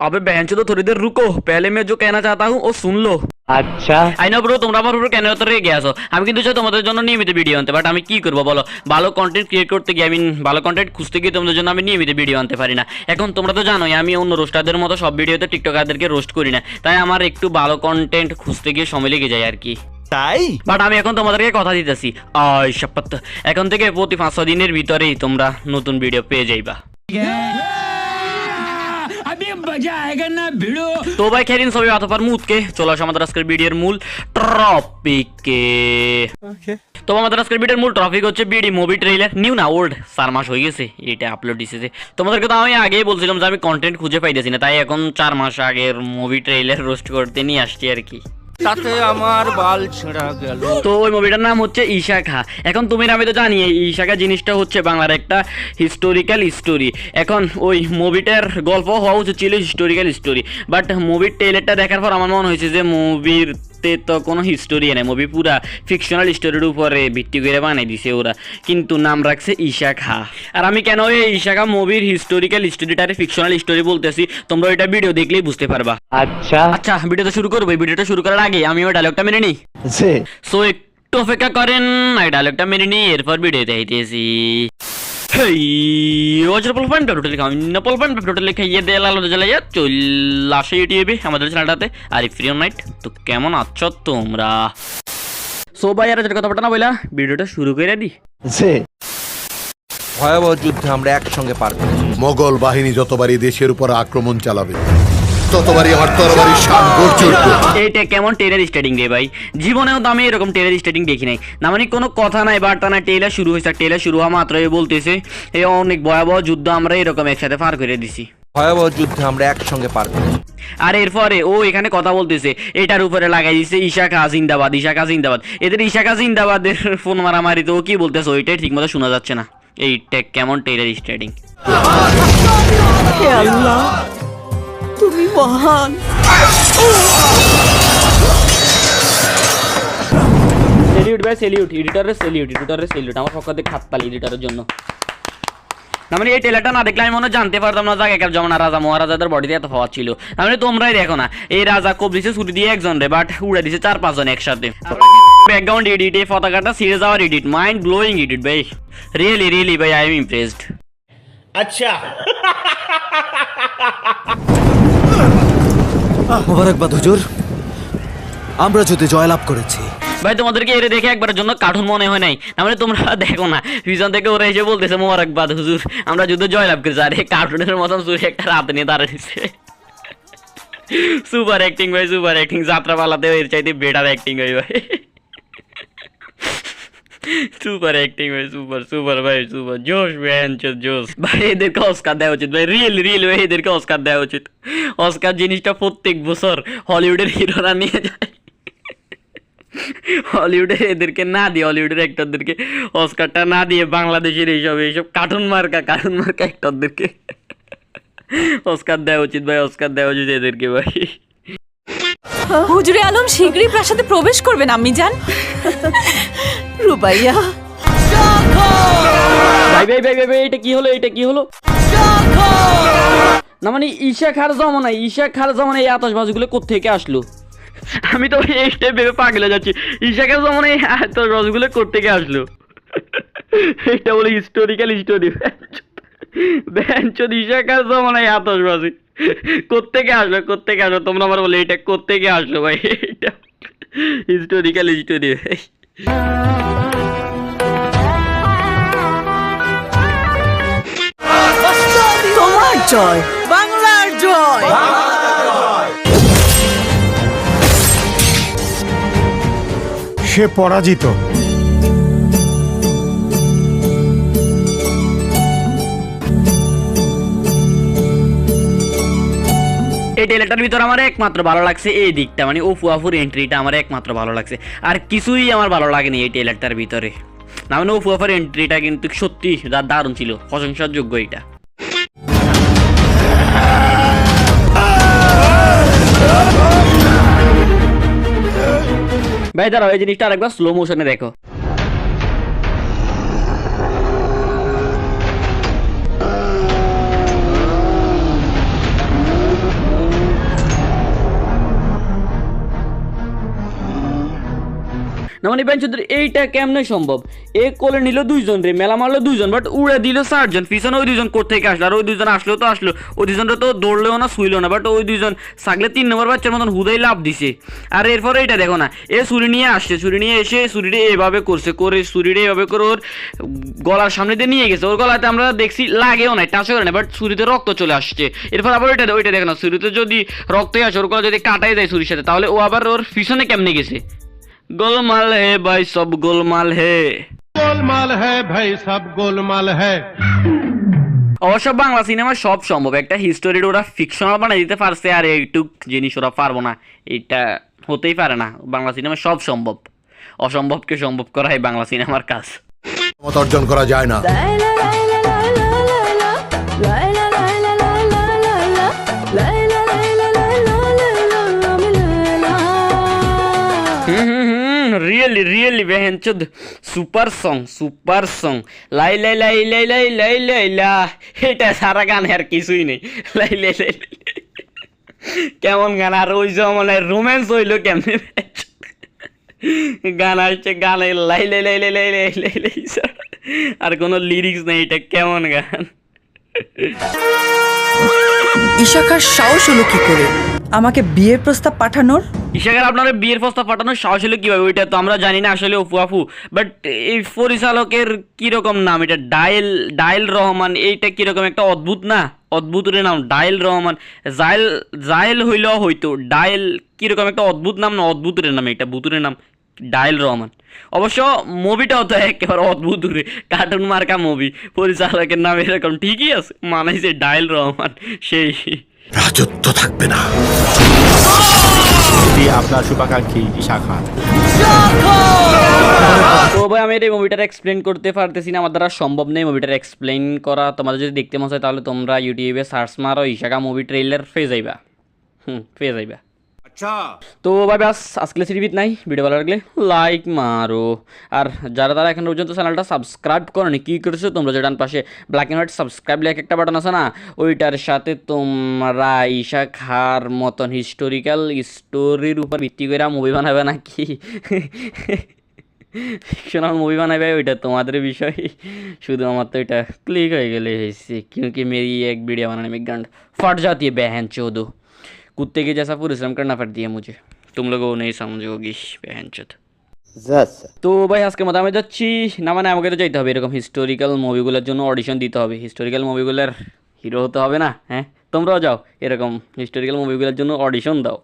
अबे बहनचोद थोड़ी देर रुको, पहले मैं जो कहना चाहता हूँ वो सुन लो। আচ্ছা আই নো ব্রো, তোমরা আমার উপর কেন এত রেগে আছো? আমি কিন্তু চাই তোমাদের জন্য নিয়মিত ভিডিও আনতে, বাট আমি কি করবো বলো? ভালো কন্টেন্ট ক্রিয়েট করতে গিয়ে ভালো কন্টেন্ট খুঁজতে গিয়ে তোমাদের জন্য আমি নিয়মিত ভিডিও আনতে পারি না। এখন তোমরা তো জানোই আমি অন্য রোস্টারদের মতো সব ভিডিওতে টিকটকারদেরকে রোস্ট করি না, তাই আমার একটু ভালো কন্টেন্ট খুঁজতে গিয়ে সময় লেগে যায় আর কি। তাই বাট আমি এখন তোমাদেরকে কথা দিতেছি, শপথ এখন থেকে প্রতি 5-6 দিনের ভিতরেই তোমরা নতুন ভিডিও পেয়ে যাইবা। তো ভাই খেরিন সবাই অতপর মুদকে চলে আসো আমাদের আজকের ভিডিওর মূল টপিকে। তো আমাদের আজকের ভিডিওর মূল টপিক হচ্ছে বিডি মুভি ট্রেইলার, নিউ না ওল্ড 4 মাস হয়ে গেছে এটা আপলোড দিয়েছে। তোমাদেরকে তো আমি আগেই বলছিলাম যে আমি কন্টেন্ট খুঁজে পাইতেছি না, তাই এখন 4 মাস আগের মুভি ট্রেইলার রোস্ট করতে নিয়ে আসছি আর কি। তাতে আমার বাল ছেঁড়া গেল। তো ওই মুভিটার নাম হচ্ছে ঈশা খা। এখন তুমি আমি তো জানি এই ঈশা খা জিনিসটা হচ্ছে বাংলার একটা হিস্টোরিক্যাল স্টোরি। এখন ওই মুভিটার গল্প হওয়া উচিত ছিল হিস্টোরিক্যাল স্টোরি, বাট মুভির ট্রেলারটা দেখার পর আমার মনে হয়েছে যে মুভির তো কোনো হিস্টোরি নেই, মুভি পুরা ফিকশনাল স্টোরির উপরে ভিত্তি করে বানাই দিছে ওরা, কিন্তু নাম রাখছে ঈশা খা। আর আমি কেন এই ঈশা খা মুভির হিস্টোরিক্যাল স্টোরিটারে ফিকশনাল স্টোরি বলতেছি তোমরা ওইটা ভিডিও দেখলেই বুঝতে পারবা। আচ্ছা আচ্ছা ভিডিওটা শুরু করবো। ভিডিওটা শুরু করার আগে আমি ওই ডায়লগটা মেনে নিই। সো একটু অপেক্ষা করেন, এই ডায়লগটা মেনে নিই, এরপর ভিডিওতে আইতেছি। আমাদের চ্যানেলটাতে আরিফ ফ্রি নাইট। তো কেমন আছো তোমরা? সো ভাই আর কথা বলতে না বইলা ভিডিওটা শুরু করে দি। ভয়াবহ যুদ্ধে আমরা একসঙ্গে পার করেছি। মোগল বাহিনী যতবারই দেশের উপর আক্রমণ চালাবে ততবারই আমার তরবারির শান গর্জে উঠবে। এইটা কেমন টেলার স্টার্টিং রে ভাই, জীবনেও তো আমি এরকম টেলার স্টার্টিং দেখি নাই। না মানে কোনো কথা নাই বার্তা নাই, টেলার শুরু হয়েছে, টেলার শুরু হওয়া মাত্রই বলতেছে এই অনেক ভয়াবহ যুদ্ধ আমরা এরকম একসাথে পার করে দিছি। ভয়াবহ যুদ্ধে আমরা একসঙ্গে পার করেছি। আর এরপরে ও এখানে কথা বলতেছে এটার উপরে লাগাই দিচ্ছে ঈশা খা জিন্দাবাদ, ঈশা খা জিন্দাবাদ। এদের ঈশা খা জিন্দাবাদের ফোন মারামারি তো ও কি বলতেছে ওইটাই ঠিক মতো শোনা যাচ্ছে না। এইটা কেমন টেলার স্টার্টিং। তুমি মহান। সেলিউট ভাই সেলিউট, এডিটরের সেলিউট, এডিটরের সেলিউট, আমার পক্ষ থেকে হাততালি এডিটরের জন্য। না মানে এই টেলারটা না দেখলে আমি মনে জানতে পারতাম না আগেকার জমানা রাজা মহারাজাদের বডিতে এত পাওয়ার ছিল। মানে তোমরাই দেখো না এই রাজা কবলিছে ছুটি দিয়ে একজন রে, বাট উড়ে দিছে 4-5 জন একসাথে। ব্যাকগ্রাউন্ড এডিট, এই পতাকাটা সিরিজ যাওয়ার এডিট, মাইন্ড ব্লোয়িং এডিট ভাই, রিয়েলি রিয়েলি ভাই আই এম ইমপ্রেসড। আচ্ছা মোবারকবাদ হুজুর, আমরা যুদ্ধে জয়লাভ করেছি। ভাই তোমাদেরকে এর দেখে একবারের জন্য কার্টুন মনে হয় নাই? তাহলে তোমরা দেখো না পিছন থেকে ওরা এসে বলতেছে মোবারকবাদ হুজুর আমরা যুদ্ধে জয়লাভ করেছি, আর এই কার্টুনের মতন চুরি একটা রাত নিয়ে দাঁড়িয়েছে। সুপার অ্যাক্টিং ভাই, সুপার অ্যাক্টিং, যাত্রা পালাতে এর চাইতে বেটার অ্যাক্টিং হয় ভাই। সুপার অ্যাক্টিং ভাই, সুপার সুপার ভাই, সুপার জোশ ভ্যান জোশ ভাই। এদেরকে অস্কার দেওয়া উচিত ভাই, রিয়েল রিয়েল ভাই, এদেরকে অস্কার দেওয়া উচিত। অস্কার জিনিসটা প্রত্যেক বছর হলিউডের হিরোরা নিয়ে যায়, হলিউডে এদেরকে না দিয়ে, হলিউডের অ্যাক্টরদেরকে অস্কারটা না দিয়ে বাংলাদেশের এইসব কার্টুন মার্কা অ্যাক্টরদেরকে অস্কার দেওয়া উচিত ভাই, অস্কার দেওয়া উচিত এদেরকে ভাই। হুজুরে আলম শীঘ্রই প্রাসাদে প্রবেশ করবেন আম্মি জান। রুবাইয়া ভাই ভাই ভাই ভাই এটা কি হলো, এটা কি হলো? না মানে ঈশা খার জমানায়, ঈশা খার জমানায় এই আতশবাজিগুলো কোত্থেকে আসলো? আমি তো এই স্টেপ ভেবে পাগলে যাচ্ছি, ঈশা খার জমানায় এই আতশবাজিগুলো কোত্থেকে আসলো? এটা বলে হিস্টোরিক্যাল স্টোরি। ঈশা খার জমানায় আতশবাজি কোত্থেকে আসলো, কোত্থেকে আসলো? তোমরা আমার বলে এটা কোত্থেকে আসলো ভাই? এটা হিস্টোরিক্যাল স্টোরি ভাই। তোমার জয়, বাংলার জয়। সে পরাজিত। এই টেলারটার ভিতর আমার একমাত্র ভালো লাগছে এই দিকটা, মানে ওফু আফুর এন্ট্রিটা আমার একমাত্র ভালো লাগছে, আর কিছুই আমার ভালো লাগেনি এই টেলারটার ভিতরে। না মানে ওফু আফুর এন্ট্রিটা কিন্তু সত্যি দারুণ ছিল, প্রশংসার যোগ্য এটা। ভাই দাঁড়াও এই জিনিসটা আরেকবার স্লো মোশনে দেখো। না মানে বেঞ্চুদের এইটা কেমনে সম্ভব? এ কোলে নিল 2 জন রে, মেলা মারলো 2 জন, বাট উড়ে দিল 4 জন। পিছনে ওই 2 জন কোত্থেকে আসলো? আর ওই 2 জন আসলো তো আসলো, ওই 2 জনটা তো দৌড়লেও না শুইলো না, বাট ওই 2 জন সাগলে 3 নম্বর বাচ্চার মতন হুদাই লাভ দিছে। আর এরপরে এটা দেখো না, এ ছুরি নিয়ে আসছে, ছুরি নিয়ে এসে ছুরিটা এভাবে করছে, করে ছুরিটা এভাবে করে ওর গলার সামনে দিয়ে নিয়ে গেছে। ওর গলাতে আমরা দেখছি লাগেও না, টাচও করে না, বাট ছুরিতে রক্ত চলে আসছে। এরপর আবার ওইটা দেখো না, ছুরিতে যদি রক্তই আসে, ওর গলা যদি কাটাই যায় ছুরির সাথে, তাহলে ও আবার ওর পিছনে কেমনে গেছে? গোলমাল হে ভাই, সব গোলমাল হে, गोलमाल है भाई, सब गोलमाल है। অবশ্য বাংলা সিনেমা সব সম্ভব, একটা হিস্টোরির ওরা ফিকশনাল বানিয়ে দিতে পারছে, আর এইটুক জিনিস ওরা পারবো না, এটা হতেই পারে না। বাংলা সিনেমা সব সম্ভব, অসম্ভবকে সম্ভব করাই বাংলা সিনেমার কাজ। ক্ষমতা অর্জন করা যায় না। রিয়েলি রিয়েলি বেহেনচোদ, সুপার সং, লাই লাই লাই লাই লাই লাই লাই লা, এটা সারা গান আর কিছুই নেই। লাই লাই লাই কেমন গান? আর ওই যে মানে রোম্যান্স হইলো কেমনে? গান আসছে, গানে লাই লাই লাই লাই লাই লাই লাই লাই, আর কোনো লিরিক্স নেই, এটা কেমন গান? ঈশাকার সাহস হলো কি করে আমাকে বিয়ের প্রস্তাব পাঠানোর? ঈশাকার আপনার বিয়ের প্রস্তাব পাঠানোর সাহস হলো কিভাবে ওইটা তো আমরা জানি না আসলে, অফু আফু। বাট এই পরিচালকের কিরকম নাম এটা? ডায়েল রহমান, এইটা কিরকম একটা অদ্ভুত না? অদ্ভুতের নাম ডায়েল রহমান, জায়েল হইলেও হয়তো, ডায়েল কিরকম একটা অদ্ভুত নাম না? অদ্ভুতের নাম, এটা ভুতুরের নাম ডায়েল রহমান। অবশ্য মুভিটাও তো একেবারে অদ্ভুত, কার্টুন মার্কা মুভি, পরিচালকের নাম এরকম ঠিকই আছে, মানাইছে ডায়েল রহমান। সেই রাজত্ব থাকবে না। আপনার শুভাকাঙ্ক্ষী ঈশা খান। তো ভাই আমি এই মুভিটার এক্সপ্লেন করতে পারতেছি না, আমার দ্বারা সম্ভব নেই মুভিটার এক্সপ্লেন করা। তোমাদের যদি দেখতে মন চায় তাহলে তোমরা ইউটিউবে সার্চ মারো ঈশাকা মুভি ট্রেলার, পেয়ে যাইবা। পেয়ে যাইবা। তো ভাই ব্যাস আজকে সিরিবিত নাই, ভিডিও ভালো লাগলে লাইক মারো। আর যারা তারা এখন পর্যন্ত চ্যানেলটা সাবস্ক্রাইব করোনি, কী করেছো তোমরা? যে ডান পাশে ব্ল্যাক অ্যান্ড হোয়াইট সাবস্ক্রাইব লেখা একটা বাটন আছে না, ওইটার সাথে তোমরা ঈশা খার মতন হিস্টোরিক্যাল স্টোরির উপর ভিত্তি করে মুভি বানাবে নাকি ফিকশনাল মুভি বানাবে, ওইটা তোমাদের বিষয়। শুধু আমার তো এটা ক্লিক হয়ে গেলে হয়েছে, क्योंकि मेरी एक वीडियो बनाने में गंड फट जाती है बहन चोदो, कुत्ते के जैसा परिश्रम करना पड़ती है मुझे, तुम लोगों नहीं समझोगी बहन चोद। তো ভাই আজকে মতো আমি যাচ্ছি না, মানে আমাকে তো যাইতে হবে, এরকম হিস্টোরিক্যাল মুভিগুলোর জন্য অডিশন দিতে হবে, হিস্টোরিক্যাল মুভিগুলোর হিরো হতে হবে না? হ্যাঁ তোমরাও যাও, এরকম হিস্টোরিক্যাল মুভিগুলোর জন্য অডিশন দাও।